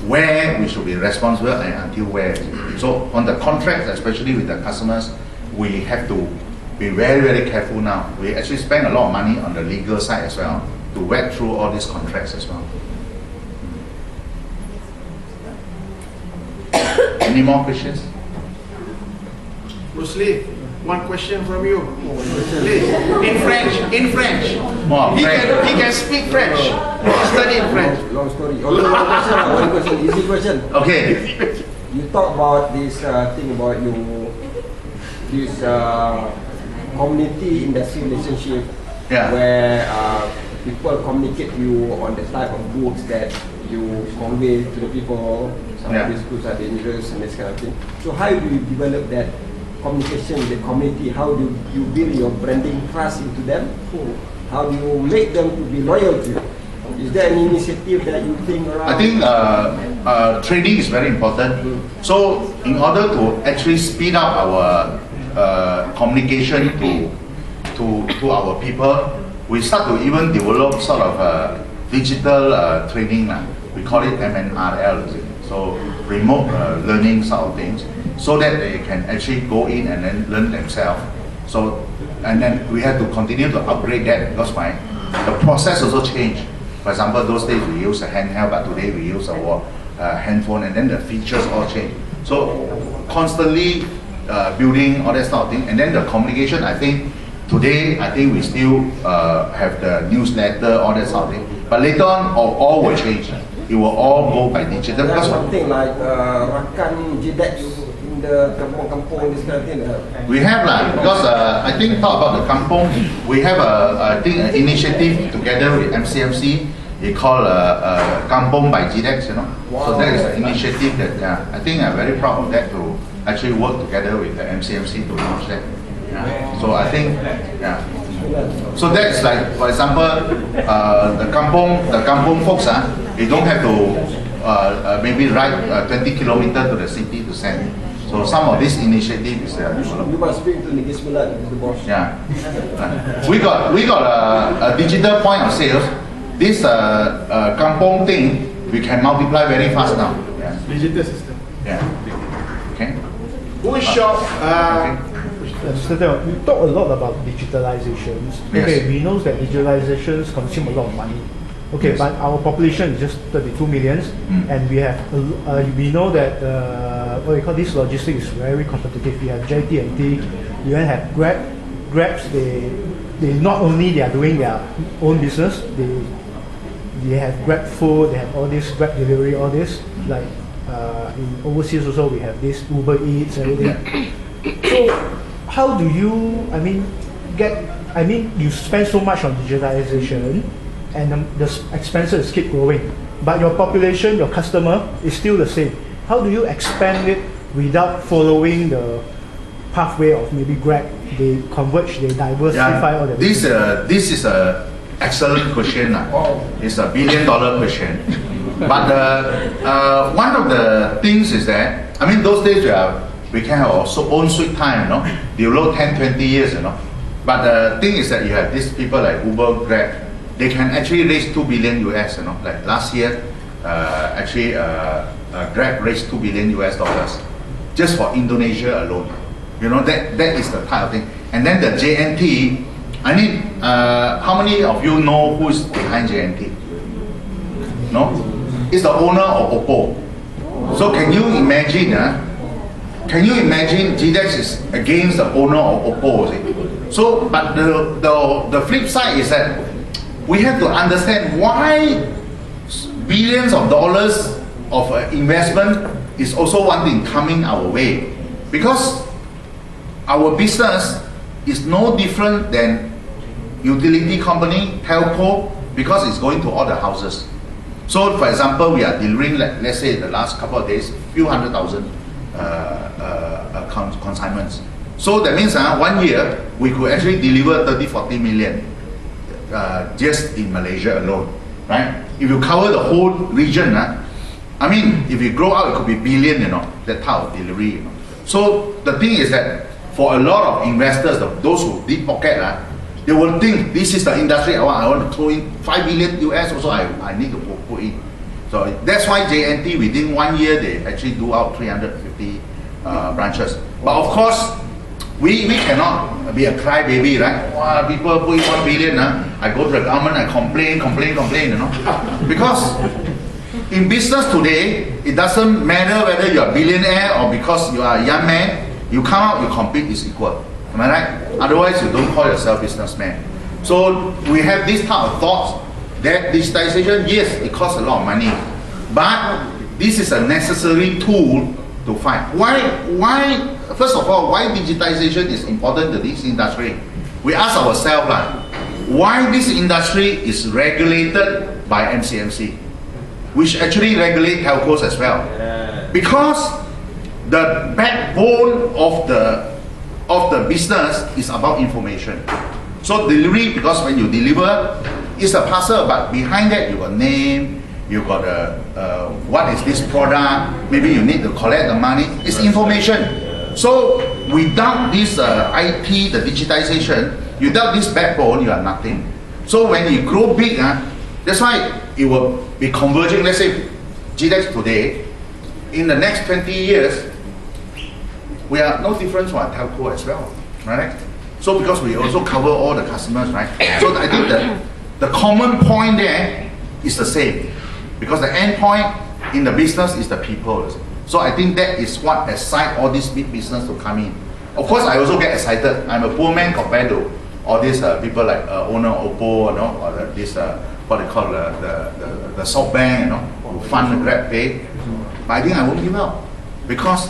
where we should be responsible and until where. So on the contracts, especially with the customers, we have to be very, very careful now. We actually spend a lot of money on the legal side as well to vet through all these contracts as well. Any more questions? Bruce Lee, one question from you. Please, in French, in French. More He French. can speak French. He study in French. Long story. Only one question, easy question. Okay. You talk about this thing about this community industry relationship, Yeah. where people communicate you on the type of goods that you convey to the people. Some Yeah. of these goods are dangerous and this kind of thing. So how do you develop that communication with the community? How do you build your branding trust into them? How do you make them to be loyal to you? Is there any initiative that you think around? I think training is very important. So in order to actually speed up our communication to our people, we start to even develop sort of digital training. We call it MNRL, so remote learning sort of things, so that they can actually go in and then learn themselves. So, and then we have to continue to upgrade that because the process also changed. For example, those days we use a handheld, but today we use a handphone, and then the features all change. So constantly building all that sort of thing, and then the communication. I think today, we still have the newsletter, all that sort of thing. But later on, all will change. It will all go by digital. There's Because something like Rakan GDEX in the kampong, this kind of thing. we have because I think talk about the kampong, we have I think an initiative together with MCMC. They call Kampong by GDEX, you know. Wow. So that is an initiative that I think I'm very proud of that to actually work together with the MCMC to launch that. Yeah. So I think, so that's like, for example, the kampong folks, they don't have to maybe ride 20 kilometers to the city to send. So some of this initiative is You must speak to Negeri Sembilan, the boss. yeah. We got a digital point of sales. This kampong thing we can multiply very fast now. Yeah. Digital system. Yeah. Okay. Who is shop? Mr. Teong, you talk a lot about digitalizations. Yes. Okay, we know that digitalizations consume a lot of money. Okay, Yes. but our population is just 32 millions, and we have we know that what we call this logistics is very competitive. We have JT&T, you then have Grabs. They not only they are doing their own business, they have Grab Food, they have all this Grab delivery, all this like in overseas also we have this Uber Eats, everything. So how do you, you spend so much on digitalization and the expenses keep growing, but your population, your customer is still the same. How do you expand it without following the pathway of maybe Grab? They converge, they diversify all the This is a excellent question. It's $1 billion question. But one of the things is that, those days we can have our own sweet time, you know. Develop 10, 20 years, you know. But the thing is that you have these people like Uber, Grab, they can actually raise $2 billion US, you know. Like last year, Grab raised $2 billion US just for Indonesia alone. You know, that is the type of thing. And then the JNT, how many of you know who is behind JNT? No? It's the owner of Oppo. So can you imagine, GDEX is against the owner of Oppo, see? So, but the flip side is that we have to understand why billions of dollars of investment is also one thing coming our way. Because our business is no different than utility company, telco, because it's going to all the houses. So for example, we are delivering, let's say the last couple of days, few 100,000 consignments. So that means 1 year, we could actually deliver 30-40 million just in Malaysia alone, right? If you cover the whole region, I mean, if you grow out, it could be billion, that type of delivery. So the thing is that for a lot of investors, those who deep pocket, they will think this is the industry I want to throw in 5 billion US also I need to put in. So that's why JNT within 1 year they actually do out 350 branches. But of course, we cannot be a crybaby, right? Wow, people put in 1 billion, I go to the government, I complain, because in business today, it doesn't matter whether you're a billionaire or because you are a young man, you come out, you compete is equal. Am I right? Otherwise, you don't call yourself businessman. So we have this type of thoughts that digitization, yes, it costs a lot of money, but this is a necessary tool to fight. Why? First of all, why digitization is important to this industry? We ask ourselves, why this industry is regulated by MCMC, which actually regulate telcos as well. Because the backbone of the business is about information. So delivery, because when you deliver, it's a parcel, but behind that you got name, you got what is this product, maybe you need to collect the money, it's information. So without this IT, the digitization, without this backbone, you are nothing. So when you grow big, that's why it will be converging. Let's say GDEX today, in the next 20 years, we are no different from a telco as well, right? So because we also cover all the customers, right? So I think that the common point there is the same, because the end point in the business is the people. So I think that is what excites all these big business to come in. Of course, I also get excited. I'm a poor man compared to all these people like owner Oppo, or this what they call the SoftBank, who fund the GrabPay. But I think I won't give up, because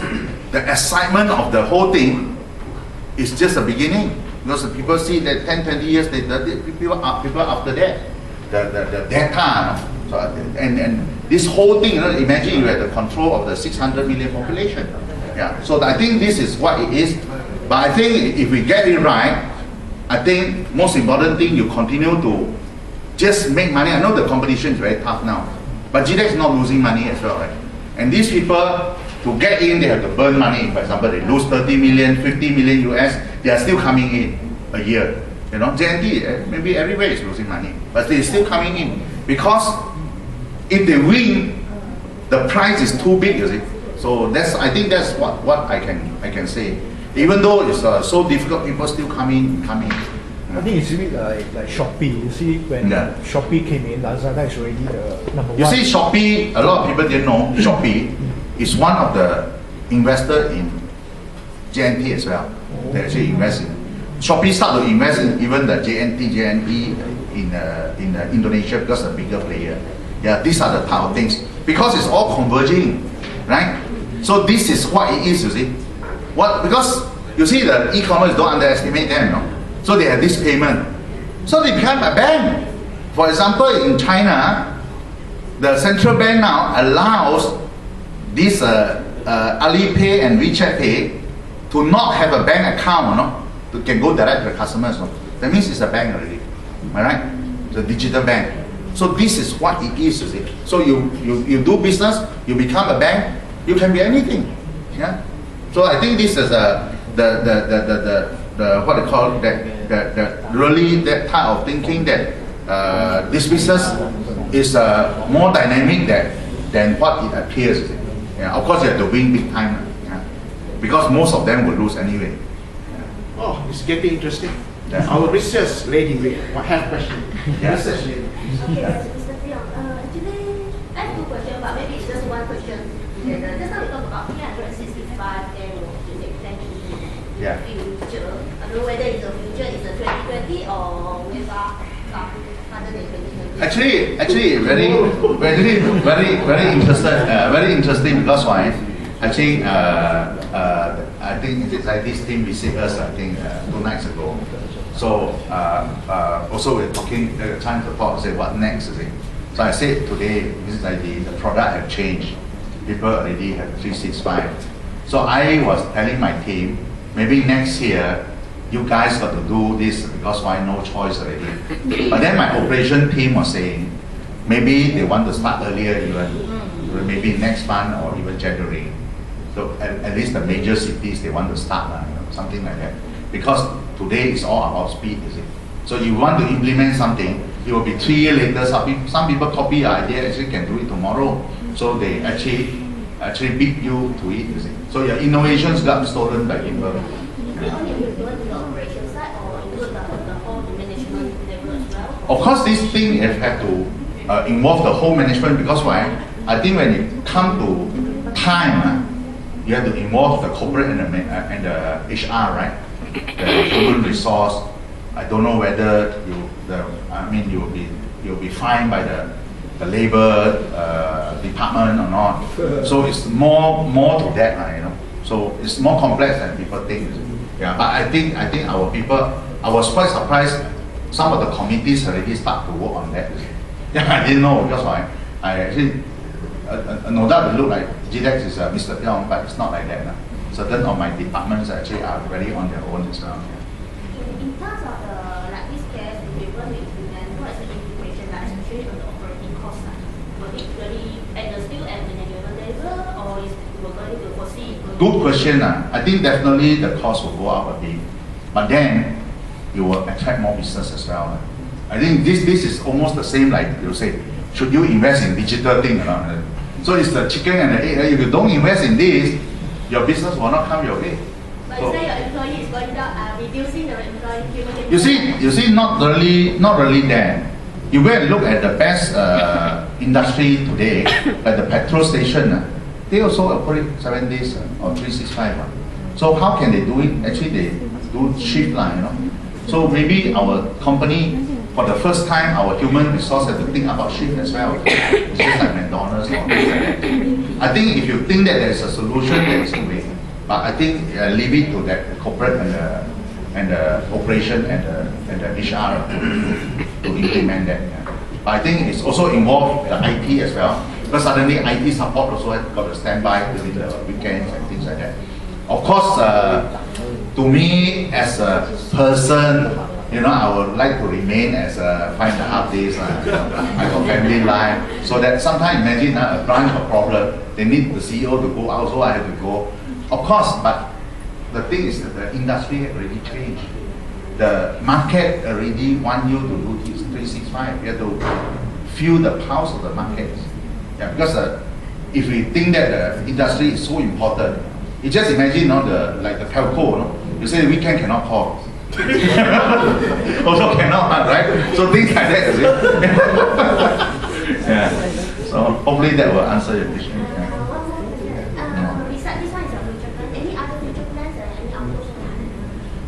the excitement of the whole thing is just the beginning. Because the people see that 10, 20 years later, people after that, the data. So, and this whole thing, imagine you had the control of the 600 million population. Yeah. So I think this is what it is. But I think if we get it right, I think most important thing, you continue to just make money. I know the competition is very tough now, but GDEX is not losing money as well, right? And these people, to get in, they have to burn money. For example, they lose 30 million, 50 million US, they are still coming in a year. JNT, maybe everywhere is losing money, but they're still coming in. Because if they win, the price is too big, you see. So I think that's what I can say. Even though it's so difficult, people still come in. I think it's a bit like Shopee. You see, when Shopee came in, Lazada is already the number one. You see, Shopee, a lot of people didn't know, Shopee is one of the investors in JNT as well. They actually invest in. Shopee started to invest in even the JNE in Indonesia, because the bigger player. Yeah, these are the type of things. Because it's all converging, right? So this is what it is, you see. Because you see, the e-commerce, don't underestimate them, So they have this payment. So they become a bank. For example, in China, the central bank now allows this Alipay and WeChat Pay to not have a bank account, to can go direct to the customers. That means it's a bank already. Am I right? It's a digital bank. So this is what it is, you see. So you do business, you become a bank, you can be anything. Yeah. So I think this is the what they call that really that type of thinking, that this business is more dynamic than what it appears. Yeah. Of course, you have to win big time, because most of them will lose anyway. Oh, it's getting interesting. Yeah. Our research lady will have question. Yeah. Research lady. Yes, Mr. Teong. Actually, I have two questions, but maybe it's just one question. Just now we talked about 365 and the extension in the future. I don't know whether it's the future is the 2020 or way far other than 2020. Actually, very interested. Very interesting, because why? Actually, I think it's like this team visited us, I think 2 nights ago. So also we're talking, trying to talk, say what next, is it? So I said today, business ID, the product have changed. People already have 365. So I was telling my team, maybe next year, you guys got to do this because why no choice already. But then my operation team was saying, maybe they want to start earlier even, maybe next month or even January. So at least the major cities, they want to start, something like that. Because today it's all about speed, you see. So you want to implement something, it will be 3 years later, some people copy your idea, actually can do it tomorrow. So they actually beat you to it, you see. So your innovations got stolen by people. Is it only referred to the operation side or include the whole management level as well? Of course, this thing have to involve the whole management, because why? I think when it come to time, you have to involve the corporate and the HR, right? The human resource. I don't know whether you'll be fined by the labor department or not. So it's more to that, So it's more complex than people think. Yeah, but I think our people. I was quite surprised. Some of the committees already start to work on that. Yeah, I didn't know because why? I actually no doubt it look like GDEX is Mr. Teong, but it's not like that. Certain of my departments actually are very on their own as well. In terms of this case, if we want to implement, what is the implication, especially on the operating cost side? Will it really still at the management level, or is we're going to foresee? Good question. I think definitely the cost will go up a bit, but then you will attract more business as well. I think this is almost the same like you say, should you invest in digital thing or not? So it's the chicken and the egg. If you don't invest in this, your business will not come your way. But you say your employee is going down, reducing the employee. You see, not really there. You go and look at the best industry today, like the petrol station. They also operate 7 days or 365. So how can they do it? Actually, they do shift line, So maybe our company, for the first time, our human resource have to think about shift as well. It's just like McDonald's or things like that. I think if you think that there is a solution, there is a way. But I think leave it to that corporate and the operation and the HR to implement that. Yeah. But I think it's also involved the IT as well. Because suddenly IT support also has got to stand by during the weekends and things like that. Of course, to me as a person, I would like to remain as a 5.5 days. I got family life, so that sometimes imagine a branch of problem, they need the CEO to go out, so I have to go. Of course, but the thing is that the industry already changed. The market already want you to do this 365. You have to feel the pulse of the market. Yeah, because if we think that the industry is so important, you just imagine like the telco, you say the weekend cannot call. Also cannot, right? So things like that, is it? Yeah. So hopefully that will answer your question. Besides this one is a future plan. Any other future plans and any outlook?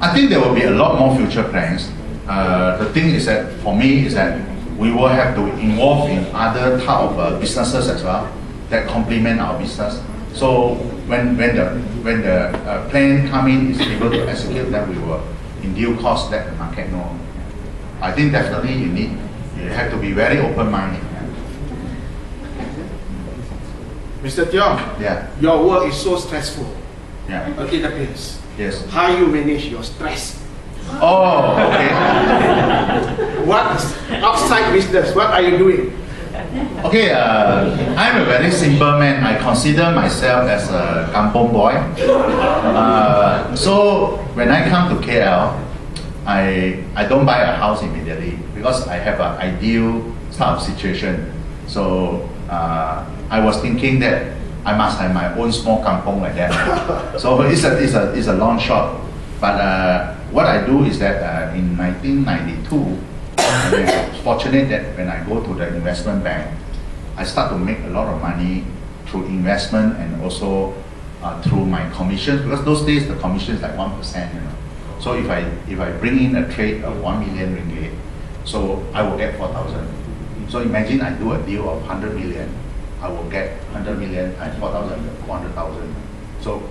I think there will be a lot more future plans. The thing is that for me is that we will have to involve in other type of businesses as well that complement our business. So when the plan come in is able to execute, then we will in due course let the market know. I think definitely you have to be very open-minded. Mr. Teong, Yeah. your work is so stressful. Yeah. It depends. Yes. How you manage your stress. Oh, okay. What's outside business? What are you doing? Okay, I'm a very simple man. I consider myself as a kampong boy. So when I come to KL, I don't buy a house immediately because I have an ideal sort of situation. So I was thinking that I must have my own small kampong like that. So it's a long shot. But what I do is that in 1992, I was fortunate that when I go to the investment bank, I start to make a lot of money through investment and also through my commissions, because those days the commission is like 1%, So if I bring in a trade of 1 million ringgit, so I will get 4,000. So imagine I do a deal of 100 million, I will get 100 million and 4,000, 400,000. So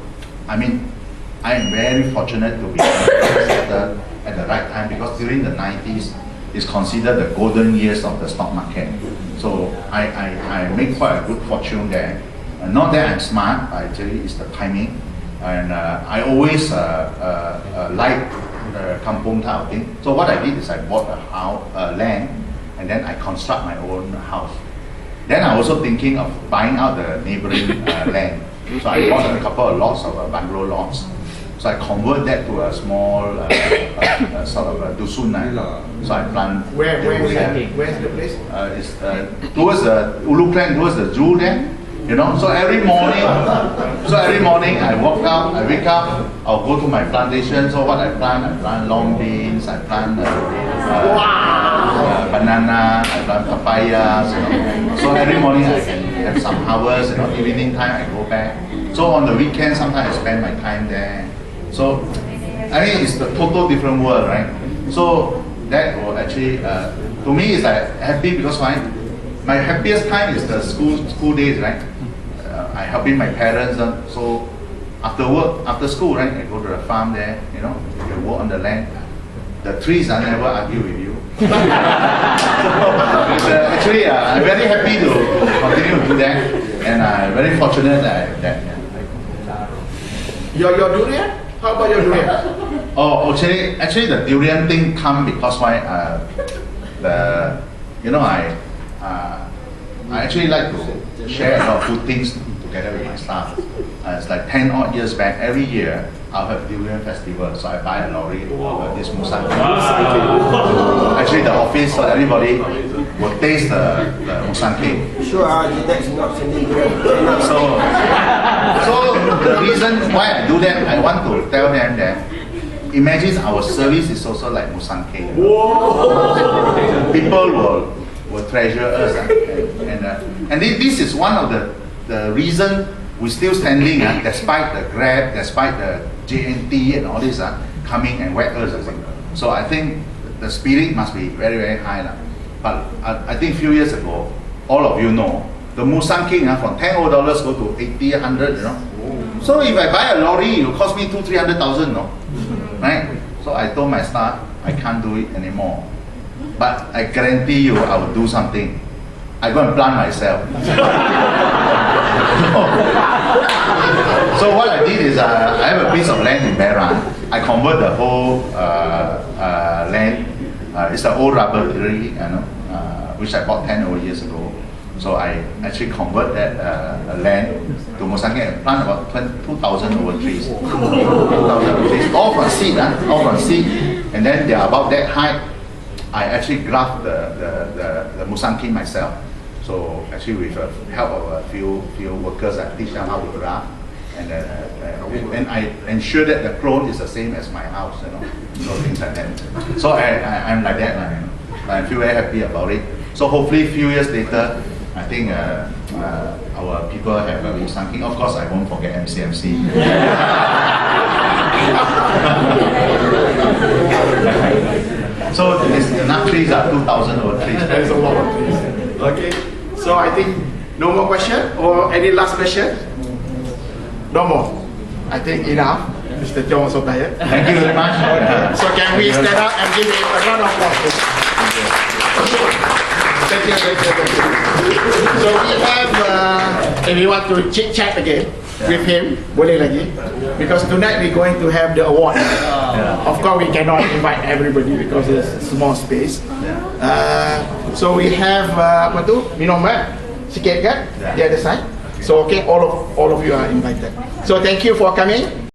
I mean, I am very fortunate to be at the right time, because during the 90s, is considered the golden years of the stock market. So I make quite a good fortune there. Not that I'm smart, but actually it's the timing. And I always like the kampung type of thing. So what I did is I bought a house, land, and then I construct my own house. Then I also thinking of buying out the neighboring land. So I bought a couple of lots of bungalow lots. So I convert that to a small sort of a dusun. So I plant. Where's the place? It's towards the Ulu Clan, towards the zoo there. You know, so every morning I walk out, I wake up, I'll go to my plantation. So what I plant long beans, I plant banana, I plant papayas. You know. So every morning I can have some harvest. You know, evening time I go back. So on the weekend sometimes I spend my time there. So I mean it's the total different world, right? So that will actually to me is like happy because my happiest time is the school days, right? I helping my parents, so after work, after school, right? I go to the farm there, you know, you can work on the land. The trees, I never argue with you. So, actually, I'm very happy to continue to do that, and I'm very fortunate that Your durian? How about your durian? Oh, actually, the durian thing come because I actually like to share a lot of good things together with my staff. It's like 10 odd years back, every year I'll have durian festival, so I buy a lorry of this musang. Actually, the office, so everybody will taste the musang cake. Sure, GDEX is not sending durian. So the reason why I do that, I want to tell them that imagine our service is also like musang cake. People will treasure us, and this is one of the reason we're still standing, despite the Grab, despite the JNT and all this coming and whack us. So I think the spirit must be very, very high. But I think a few years ago, all of you know, the musang king from $10 go to $80, $100, you know. So if I buy a lorry, it will cost me $200,000, $300,000, no? Right? So I told my staff, I can't do it anymore. But I guarantee you, I will do something. I go and plant myself. So what I did is, I have a piece of land in Beran. I convert the whole land. It's an old rubber tree, you know, which I bought 10 over years ago. So I actually convert that land to musang cake and plant about 2,000 over trees. 2,000 trees, all from seed, all from seed. And then they are about that height. I actually graft the musang king myself. So actually with the help of a few workers, I teach them how to graft. And I ensure that the clone is the same as my house, you know, so things like that. So I'm like that, you know. I feel very happy about it. So hopefully a few years later, I think our people have a musang king. Of course, I won't forget MCMC. So enough trees are 2,000 over trees. There's a lot of trees. Okay. So I think no more question or any last question? No more. I think enough. Mr. Teong also tired. Thank you very much. Okay. So can we stand up and give him a round of applause? Thank you. So we have, if you want to chit chat again with him, boleh lagi. Because tonight we're going to have the award. Of course we cannot invite everybody because it's a small space. So we have, apa tu, minum sikit kan, the other side. So okay, all of you are invited. So thank you for coming.